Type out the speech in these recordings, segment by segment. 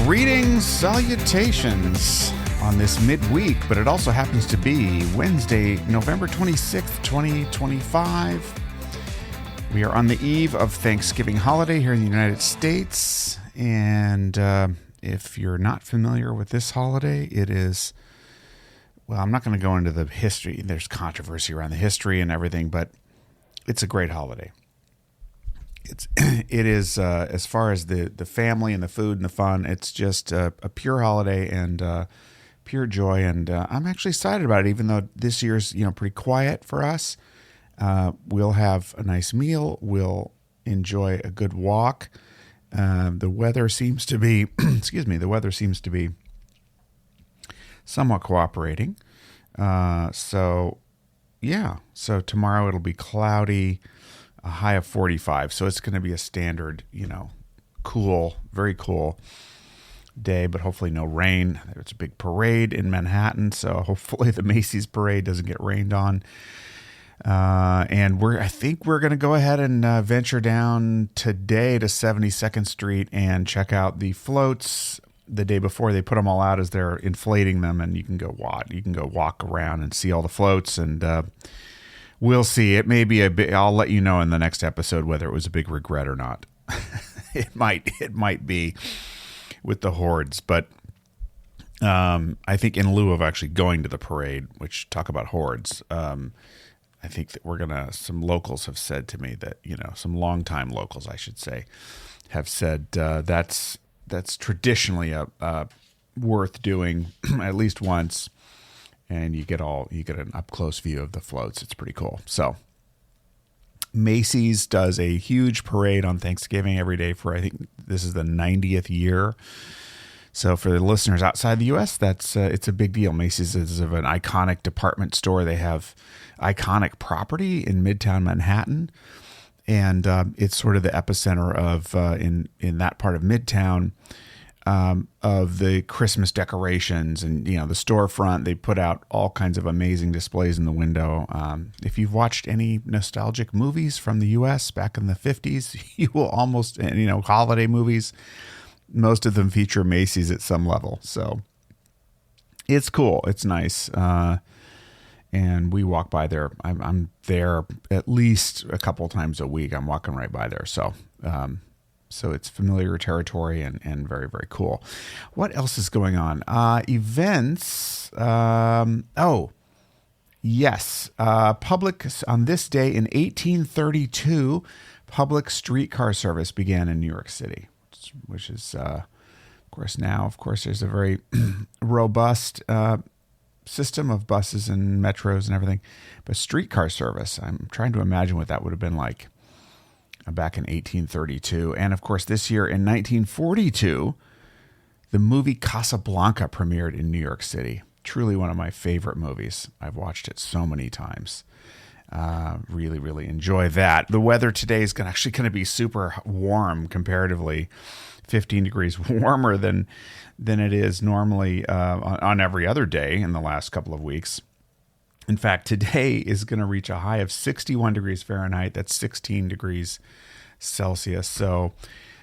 Greetings, salutations on this midweek, but it also happens to be Wednesday, November 26th, 2025. We are on the eve of Thanksgiving holiday here in the United States, and if you're not familiar with this holiday, it is, well, I'm not going to go into the history. There's controversy around the history and everything, but it's a great holiday. It is as far as the family and the food and the fun, it's just a pure holiday and pure joy. And I'm actually excited about it, even though this year's pretty quiet for us. We'll have a nice meal. We'll enjoy a good walk. The weather seems to be, the weather seems to be somewhat cooperating. So tomorrow it'll be cloudy. A high of 45, so it's going to be a standard, cool, very cool day, but hopefully no rain. There's a big parade in Manhattan, so hopefully the Macy's parade doesn't get rained on. And I think we're going to go ahead and venture down today to 72nd Street and check out the floats. The day before, they put them all out as they're inflating them, and you can go walk around and see all the floats, and we'll see. It may be I'll let you know in the next episode whether it was a big regret or not. It might be with the hordes, but I think in lieu of actually going to the parade, which talk about hordes, I think that some locals have said to me that, some longtime locals, I should say, have said that's traditionally worth doing at least once. And you get an up close view of the floats. It's pretty cool. So Macy's does a huge parade on Thanksgiving every day for, I think this is the 90th year. So for the listeners outside the U.S., it's a big deal. Macy's is an iconic department store. They have iconic property in Midtown Manhattan, and it's sort of the epicenter of in that part of Midtown. Of the Christmas decorations and, the storefront. They put out all kinds of amazing displays in the window. If you've watched any nostalgic movies from the U.S. back in the 50s, you will almost, holiday movies, most of them feature Macy's at some level. So it's cool. It's nice. And we walk by there. I'm there at least a couple times a week. I'm walking right by there. So it's familiar territory and very, very cool. What else is going on? Events. Yes. Public, on this day in 1832, public streetcar service began in New York City, which is, of course, there's a very robust system of buses and metros and everything. But streetcar service, I'm trying to imagine what that would have been like back in 1832. And of course, this year in 1942, the movie Casablanca premiered in New York City. Truly one of my favorite movies. I've watched it so many times. Really, really enjoy that. The weather today is actually going to be super warm comparatively, 15 degrees warmer than it is normally on every other day in the last couple of weeks. In fact, today is going to reach a high of 61 degrees Fahrenheit. That's 16 degrees Celsius. So,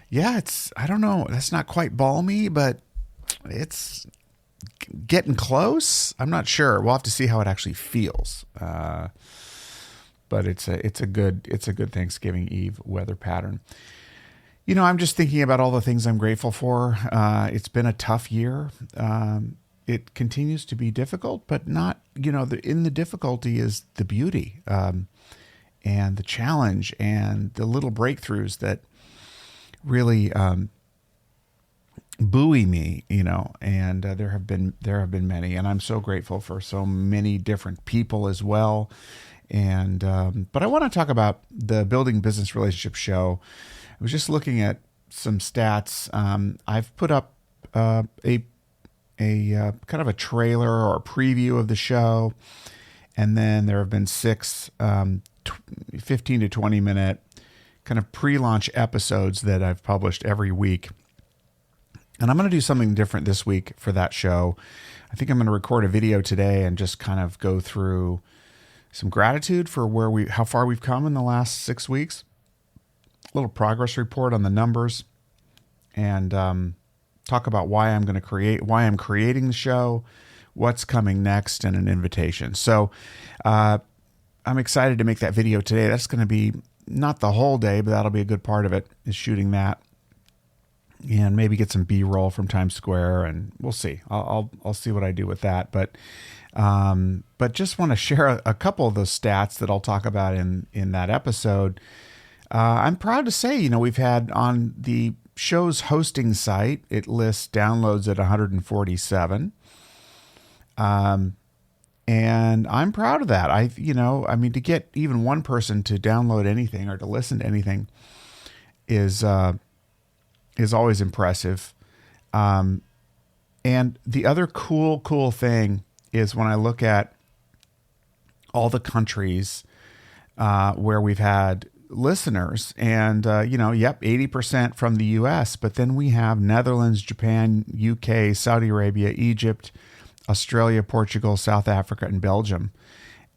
yeah, I don't know. That's not quite balmy, but it's getting close. I'm not sure. We'll have to see how it actually feels. But it's a good Thanksgiving Eve weather pattern. I'm just thinking about all the things I'm grateful for. It's been a tough year. It continues to be difficult, but not, in the difficulty is the beauty and the challenge and the little breakthroughs that really buoy me, and there have been many, and I'm so grateful for so many different people as well. And but I want to talk about the Building Business Relationship show. I was just looking at some stats. I've put up a kind of a trailer or a preview of the show. And then there have been 6 15 to 20 minute kind of pre-launch episodes that I've published every week. And I'm going to do something different this week for that show. I think I'm going to record a video today and just kind of go through some gratitude for how far we've come in the last 6 weeks. A little progress report on the numbers, and talk about why I'm creating the show, what's coming next, and an invitation. So I'm excited to make that video today. That's going to be not the whole day, but that'll be a good part of it, is shooting that. And maybe get some B-roll from Times Square, and we'll see. I'll see what I do with that. But just want to share a couple of those stats that I'll talk about in that episode. I'm proud to say, we've had on the show's hosting site, it lists downloads at 147. And I'm proud of that. To get even one person to download anything or to listen to anything is always impressive. And the other cool thing is when I look at all the countries where we've had listeners, and 80% from the US, but then we have Netherlands, Japan, UK, Saudi Arabia, Egypt, Australia, Portugal, South Africa, and Belgium.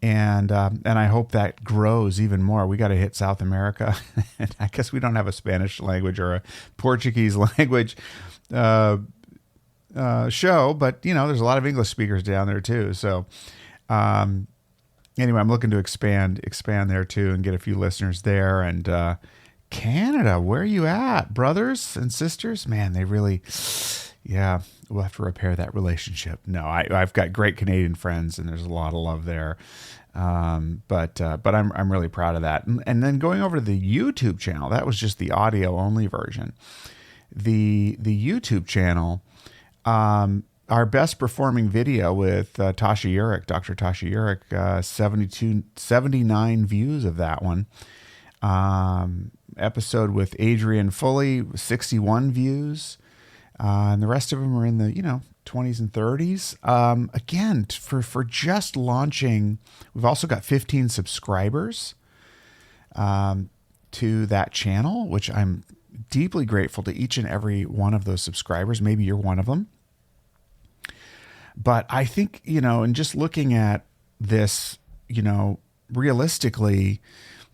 And I hope that grows even more. We got to hit South America. And I guess we don't have a Spanish language or a Portuguese language show, but there's a lot of English speakers down there too. So anyway, I'm looking to expand there too and get a few listeners there. And Canada, where are you at, brothers and sisters? Man, they really, yeah. We'll have to repair that relationship. No, I've got great Canadian friends, and there's a lot of love there. But I'm really proud of that. And then going over to the YouTube channel, that was just the audio only version. The YouTube channel, our best performing video with Tasha Eurich, Dr. Tasha Eurich, 79 views of that one. Episode with Adrian Foley, 61 views. And the rest of them are in the, 20s and 30s. Again, for just launching, we've also got 15 subscribers to that channel, which I'm deeply grateful to each and every one of those subscribers. Maybe you're one of them. But I think, and just looking at this, realistically,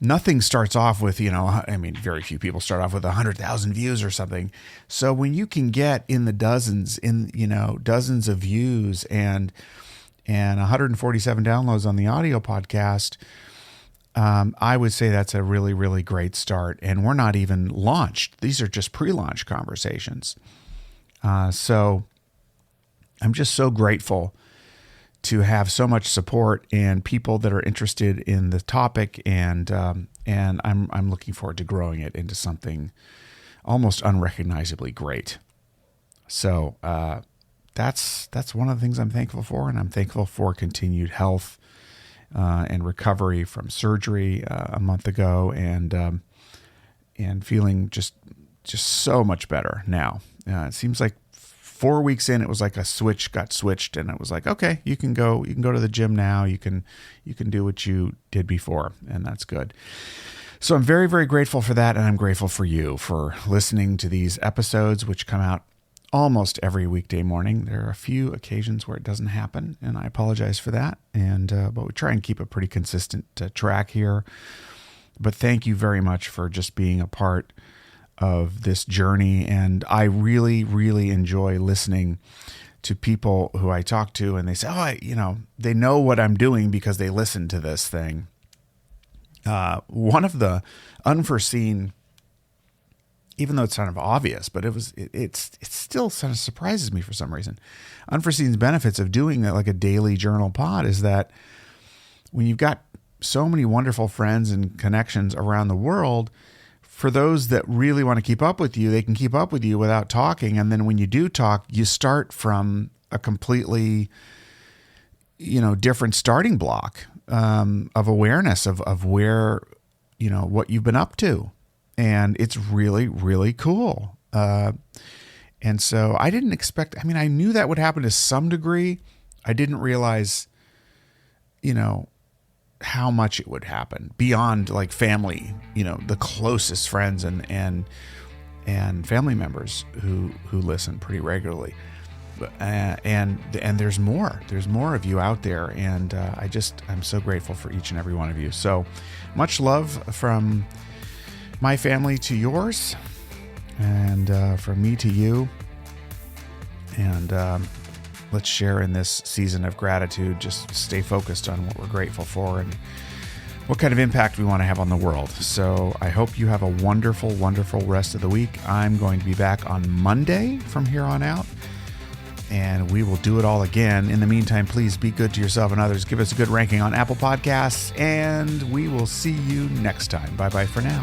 nothing starts off with, very few people start off with 100,000 views or something. So when you can get in the dozens of views and 147 downloads on the audio podcast, I would say that's a really, really great start. And we're not even launched. These are just pre-launch conversations. So I'm just so grateful to have so much support and people that are interested in the topic, and I'm looking forward to growing it into something almost unrecognizably great. So that's one of the things I'm thankful for, and I'm thankful for continued health and recovery from surgery a month ago, and feeling just so much better now. It seems like 4 weeks in, it was like a switch got switched, and it was like, okay, you can go to the gym now. You can do what you did before, and that's good. So I'm very, very grateful for that, and I'm grateful for you for listening to these episodes, which come out almost every weekday morning. There are a few occasions where it doesn't happen, and I apologize for that. But we try and keep a pretty consistent track here. But thank you very much for just being a part of this journey. And I really, really enjoy listening to people who I talk to, and they say, they know what I'm doing because they listen to this thing. One of the unforeseen, even though it's kind of obvious, but it still kind of surprises me for some reason. Unforeseen benefits of doing that, like a daily journal pod, is that when you've got so many wonderful friends and connections around the world, for those that really want to keep up with you, they can keep up with you without talking. And then when you do talk, you start from a completely, different starting block of awareness of where, what you've been up to. And it's really, really cool. And so I didn't expect, I knew that would happen to some degree. I didn't realize, how much it would happen beyond like family, the closest friends and family members who listen pretty regularly. And there's more of you out there. And I'm so grateful for each and every one of you. So much love from my family to yours, and from me to you. And let's share in this season of gratitude. Just stay focused on what we're grateful for and what kind of impact we want to have on the world. So I hope you have a wonderful, wonderful rest of the week. I'm going to be back on Monday from here on out, and we will do it all again. In the meantime, please be good to yourself and others. Give us a good ranking on Apple Podcasts, and we will see you next time. Bye-bye for now.